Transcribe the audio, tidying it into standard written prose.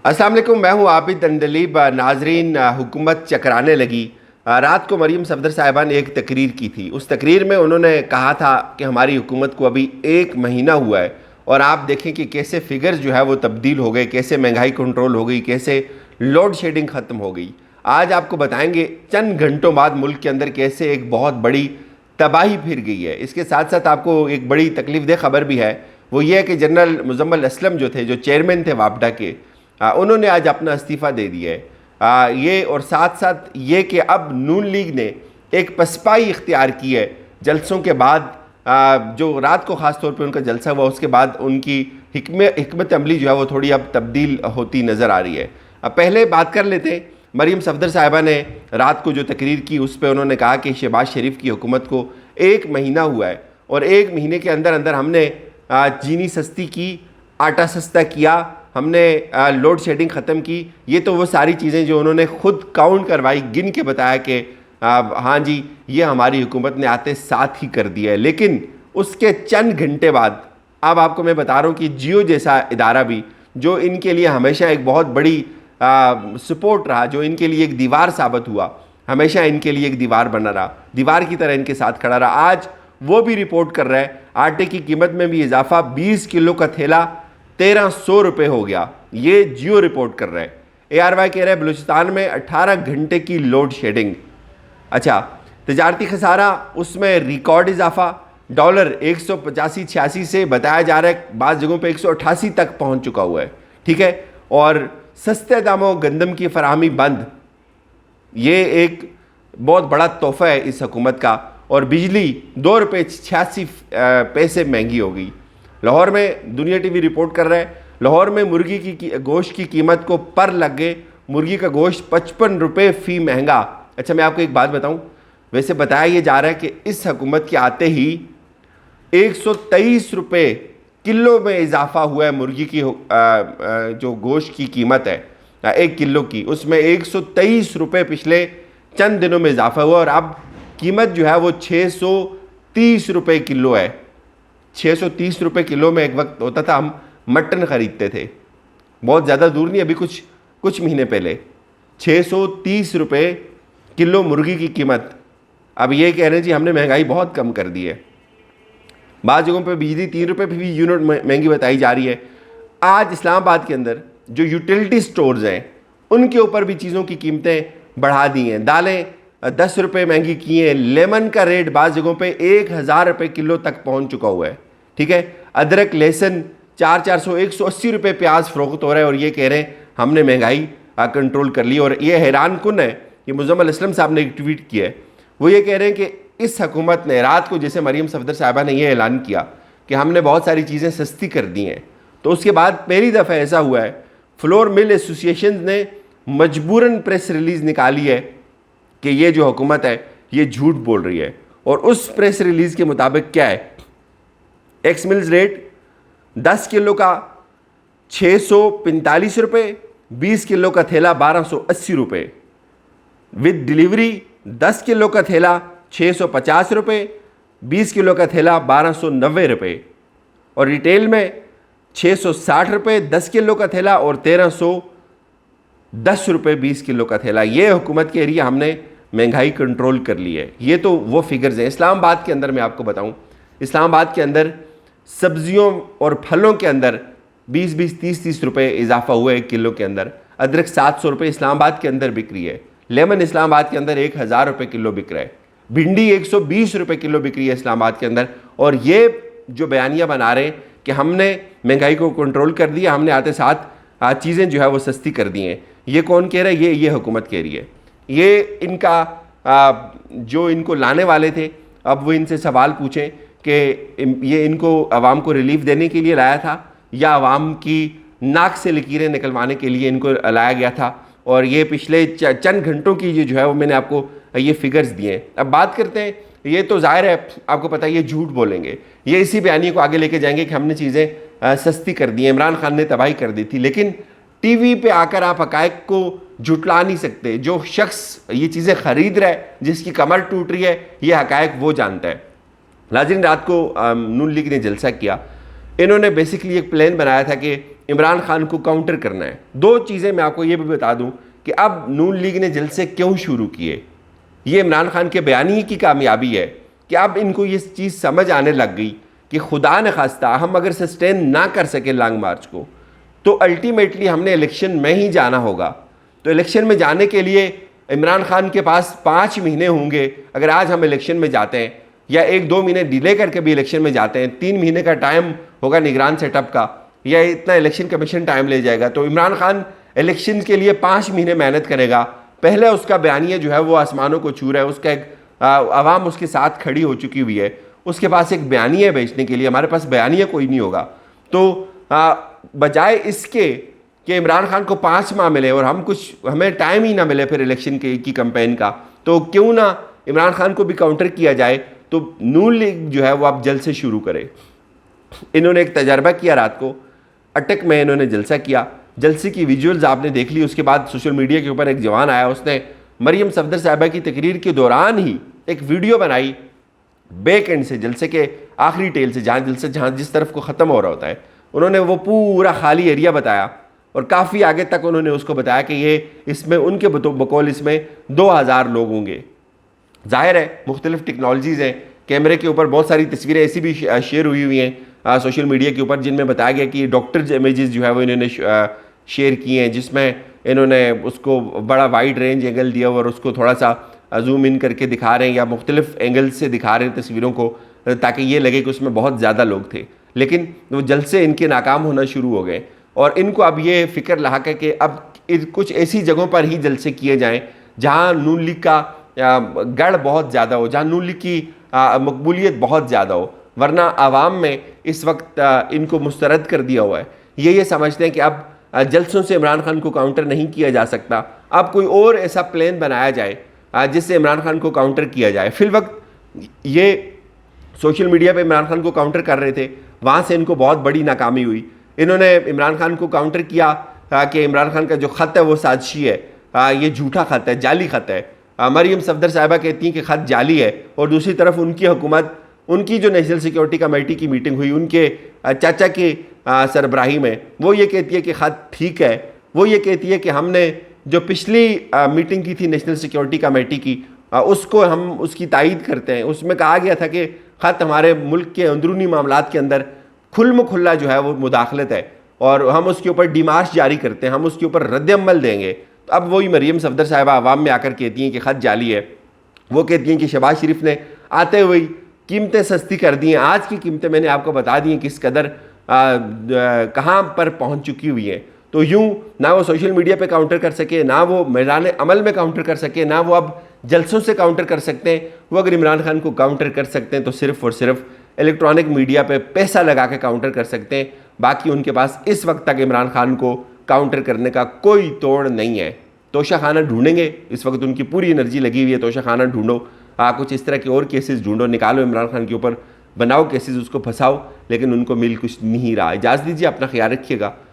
अस्सलाम वालेकुम, मैं हूँ आबिद अंदलीब। नाजरीन, हुकूमत चकराने लगी। रात को मरीम सफदर साहिबा ने एक तकरीर की थी। उस तकरीर में उन्होंने कहा था कि हमारी हुकूमत को अभी 1 महीना हुआ है और आप देखें कि कैसे फिगर्स जो है वो तब्दील हो गए, कैसे महंगाई कंट्रोल हो गई, कैसे लोड शेडिंग ख़त्म हो गई। आज आपको बताएंगे चंद घंटों बाद मुल्क के अंदर कैसे एक बहुत बड़ी तबाही फिर गई है। इसके साथ साथ आपको एक बड़ी तकलीफ दह खबर भी है, वो ये है कि जनरल मुजम्मिल असलम जो थे, जो चेयरमैन थे वापडा के, उन्होंने आज अपना इस्तीफ़ा दे दिया है। ये और साथ साथ ये कि अब नून लीग ने एक पसपाई इख्तियार की है जलसों के बाद। जो रात को ख़ास तौर पे उनका जलसा हुआ, उसके बाद उनकी हिकमत अमली जो है वो थोड़ी अब तब्दील होती नज़र आ रही है। अब पहले बात कर लेते हैं, मरीम सफदर साहिबा ने रात को जो तकरीर की उस पर उन्होंने कहा कि शहबाज शरीफ की हुकूमत को 1 महीना हुआ है और 1 महीने के अंदर अंदर हमने चीनी सस्ती की, आटा सस्ता किया, हमने लोड शेडिंग ख़त्म की। ये तो वो सारी चीज़ें जो उन्होंने ख़ुद काउंट करवाई, गिन के बताया कि हाँ जी ये हमारी हुकूमत ने आते साथ ही कर दिया है। लेकिन उसके चंद घंटे बाद अब आपको मैं बता रहा हूँ कि जियो जैसा इदारा भी, जो इनके लिए हमेशा एक बहुत बड़ी सपोर्ट रहा, जो इनके लिए एक दीवार साबित हुआ, हमेशा इनके लिए एक दीवार बना रहा, दीवार की तरह इनके साथ खड़ा रहा, आज वो भी रिपोर्ट कर रहा है आटे की कीमत में भी इजाफा। 20 किलो का थैला 1300 रुपये हो गया। ये जियो रिपोर्ट कर रहे हैं। ARY कह रहे हैं बलूचिस्तान में 18 घंटे की लोड शेडिंग। अच्छा, तजारती खसारा उसमें रिकॉर्ड इजाफा, डॉलर 185-86 से बताया जा रहा है बाज़ जगहों पे 188 तक पहुंच चुका हुआ है। ठीक है, और सस्ते दामों गंदम की फराहमी बंद, ये एक बहुत बड़ा तोहफा है इस हुकूमत का। और बिजली 2 रुपये 86 पैसे महंगी हो गई। लाहौर में दुनिया टीवी रिपोर्ट कर रहा है, लाहौर में मुर्गी की गोश्त की कीमत को पर लग गए। मुर्गी का गोश्त 55 रुपये फ़ी महंगा। अच्छा, मैं आपको एक बात बताऊं, वैसे बताया ये जा रहा है कि इस हुकूमत के आते ही 123 रुपये किलो में इजाफा हुआ है। मुर्गी की जो गोश्त की कीमत है 1 किलो की, उसमें 123 रुपये पिछले चंद दिनों में इजाफा हुआ और अब कीमत जो है वो 630 रुपये किलो है। 630 रुपये किलो में एक वक्त होता था हम मटन ख़रीदते थे, बहुत ज़्यादा दूर नहीं, अभी कुछ महीने पहले 630 रुपये किलो मुर्गी की कीमत। अब ये कह रहे हैं जी हमने महंगाई बहुत कम कर दी है। बाज़ जगहों पे बिजली 3 रुपये भी यूनिट महंगी बताई जा रही है। आज इस्लामाबाद के अंदर जो यूटिलिटी स्टोर्स हैं उनके ऊपर भी चीज़ों की कीमतें बढ़ा दी हैं। दालें 10 रुपये महंगी की हैं। लेमन का रेट बाज़ जगहों पे 1000 रुपये किलो तक पहुंच चुका हुआ है। ठीक है, अदरक लहसुन 400 180 रुपये प्याज फ़रोख्त हो रहा है और ये कह रहे हैं हमने महंगाई कंट्रोल कर ली। और ये हैरान कुन है, ये मुजम्मिल असलम साहब ने एक ट्वीट किया है, वो ये कह रहे हैं कि इस हुकूमत ने रात को, जैसे मरीम सफदर साहिबा ने यह ऐलान किया कि हमने बहुत सारी चीज़ें सस्ती कर दी हैं, तो उसके बाद पहली दफ़ा ऐसा हुआ है फ्लोर मिल एसोसिएशन ने मजबूरन प्रेस रिलीज़ निकाली है कि ये जो हुकूमत है ये झूठ बोल रही है। और उस प्रेस रिलीज़ के मुताबिक क्या है, एक्स मिल्स रेट 10 किलो का 645 रुपये, 20 किलो का थैला 1280 रुपये, विद डिलीवरी 10 किलो का थैला 650 रुपये, 20 किलो का थैला 1290 रुपये, और रिटेल में 660 रुपये 10 किलो का थैला और 1310 रुपये 20 किलो का थैला। ये हुकूमत के एरिया हमने महंगाई कंट्रोल कर ली है। ये तो वो फिगर्स हैं। इस्लामाबाद के अंदर मैं आपको बताऊं, इस्लामाबाद के अंदर सब्जियों और फलों के अंदर 20-20, 30-30 रुपये इजाफा हुआ है 1 किलो के अंदर। अदरक 700 रुपये इस्लामाबाद के अंदर बिक रही है। लेमन इस्लामाबाद के अंदर 1000 रुपये किलो बिक रहा है। भिंडी 120 रुपये किलो बिक रही है इस्लामाबाद के अंदर। और ये जो बयानियाँ बना रहे हैं कि हमने महंगाई को कंट्रोल कर दिया, हमने आते साथ चीज़ें जो है वो सस्ती कर दी हैं, ये कौन कह रहा है? ये हुकूमत कह रही है। ये इनका जो इनको लाने वाले थे, अब वो इनसे सवाल पूछें कि ये इनको आवाम को रिलीफ देने के लिए लाया था या आवाम की नाक से लकीरें निकलवाने के लिए इनको लाया गया था। और ये पिछले चंद घंटों की ये जो है वो मैंने आपको ये फिगर्स दिए हैं। अब बात करते हैं, ये तो जाहिर है आपको पता है ये झूठ बोलेंगे, ये इसी बयानी को आगे लेके जाएंगे कि हमने चीज़ें सस्ती कर दी, इमरान खान ने तबाही कर दी थी। लेकिन टीवी पे आकर आप हकायक को झुटला नहीं सकते। जो शख्स ये चीज़ें खरीद रहा है, जिसकी कमर टूट रही है, ये हकायक वो जानता है। नाज़रीन, रात को नून लीग ने जलसा किया। इन्होंने बेसिकली एक प्लान बनाया था कि इमरान खान को काउंटर करना है। दो चीज़ें मैं आपको ये भी बता दूं कि अब नून लीग ने जलसे क्यों शुरू किए। ये इमरान खान के बयानी की कामयाबी है कि अब इनको ये चीज़ समझ आने लग गई कि खुदा न खास्ता हम अगर सस्टेन ना कर सके लॉन्ग मार्च को तो अल्टीमेटली हमने इलेक्शन में ही जाना होगा। तो इलेक्शन में जाने के लिए इमरान खान के पास 5 महीने होंगे। अगर आज हम इलेक्शन में जाते हैं या 1-2 महीने डिले करके भी इलेक्शन में जाते हैं, 3 महीने का टाइम होगा निगरान सेटअप का, या इतना इलेक्शन कमीशन टाइम ले जाएगा। तो इमरान खान इलेक्शन के लिए 5 महीने मेहनत करेगा। पहले उसका बयानिया जो है वो आसमानों को छू रहा है, उसका एक आवाम उसके साथ खड़ी हो चुकी हुई है, उसके पास एक बयानिया बेचने के लिए। हमारे पास बयानिया कोई नहीं होगा। तो बजाय इसके कि इमरान खान को 5 माह मिले और हमें टाइम ही ना मिले फिर इलेक्शन की कैंपेन का, तो क्यों ना इमरान खान को भी काउंटर किया जाए। तो नून लीग जो है वो आप जल्द से शुरू करे। इन्होंने एक तजर्बा किया, रात को अटक में इन्होंने जलसा किया। जलसे की विजुअल्स आपने देख ली। उसके बाद सोशल मीडिया के ऊपर एक जवान आया, उसने मरियम सफदर साहिबा की तकरीर के दौरान ही एक वीडियो बनाई बैक एंड से, जलसे के आखिरी टेल से, जहाँ जिस तरफ को ख़त्म हो रहा होता है। उन्होंने वो पूरा खाली एरिया बताया और काफ़ी आगे तक उन्होंने उसको बताया कि ये इसमें उनके बकौल इसमें 2000 लोग होंगे। जाहिर है मुख्तलिफ टेक्नोलॉजीज़ हैं, कैमरे के ऊपर बहुत सारी तस्वीरें ऐसी भी शेयर हुई हैं सोशल मीडिया के ऊपर जिनमें बताया गया कि डॉक्टर्स इमेजेस जो है वो इन्होंने शेयर किए हैं, जिसमें इन्होंने उसको बड़ा वाइड रेंज एंगल दिया और उसको थोड़ा सा जूम इन करके दिखा रहे हैं या मुख्तलिफ एंगल से दिखा रहे हैं तस्वीरों को, ताकि ये लगे कि उसमें बहुत ज़्यादा लोग थे। लेकिन वो जलसे इनके नाकाम होना शुरू हो गए और इनको अब ये फ़िक्र लाक है कि अब कुछ ऐसी जगहों पर ही जलसे किए जाएँ जहाँ नून लीग का गढ़ बहुत ज़्यादा हो, जहाँ नून लीग की मकबूलियत बहुत ज़्यादा हो। वरना आवाम में इस वक्त इनको मुस्तरद कर दिया हुआ है। ये समझते हैं कि अब जलसों से इमरान खान को काउंटर नहीं किया जा सकता, अब कोई और ऐसा प्लान बनाया जाए जिससे इमरान खान को काउंटर किया जाए। फिल वक्त ये सोशल मीडिया पे इमरान खान को काउंटर कर रहे थे, वहाँ से इनको बहुत बड़ी नाकामी हुई। इन्होंने इमरान खान को काउंटर किया कि इमरान खान का जो ख़त है वो साजिशी है, ये झूठा ख़त है, जाली ख़त है। मरियम सफदर साहिबा कहती हैं कि ख़त जाली है और दूसरी तरफ उनकी हुकूमत, उनकी जो नेशनल सिक्योरिटी कमेटी की मीटिंग हुई उनके चाचा की सरबराही में, वो ये कहती है कि ख़त ठीक है। वो ये कहती है कि हमने जो पिछली मीटिंग की थी नेशनल सिक्योरिटी कमेटी की, उसको हम उसकी तायीद करते हैं। उसमें कहा गया था कि ख़त हमारे मुल्क के अंदरूनी मामलात के अंदर खुल्ला जो है वो मुदाखलत है और हम उसके ऊपर डिमार्च जारी करते हैं, हम उसके ऊपर रद्द-ए-अमल देंगे। तो अब वही मरियम सफदर साहिबा आवाम में आकर कहती हैं कि ख़त जाली है। वो कहती हैं कि शहबाज शरीफ ने आते हुए कीमतें सस्ती कर दी हैं। आज की कीमतें मैंने आपको बता दी हैं किस कदर कहाँ पर पहुँच चुकी हुई हैं। तो यूँ ना वो सोशल मीडिया पे काउंटर कर सके, ना वो मैदान अमल में काउंटर कर सके, ना वो अब जलसों से काउंटर कर सकते हैं। वो अगर इमरान खान को काउंटर कर सकते हैं तो सिर्फ़ और सिर्फ इलेक्ट्रॉनिक मीडिया पे पैसा लगा के काउंटर कर सकते हैं। बाकी उनके पास इस वक्त तक इमरान खान को काउंटर करने का कोई तोड़ नहीं है। तोशा खाना ढूंढेंगे, इस वक्त उनकी पूरी एनर्जी लगी हुई है। तोशा खाना ढूंढो, कुछ इस तरह के और केसेस ढूंढो, निकालो इमरान खान के ऊपर, बनाओ केसेस, उसको फंसाओ, लेकिन उनको मिल कुछ नहीं रहा। इजाज़त दीजिए, अपना ख्याल रखिएगा।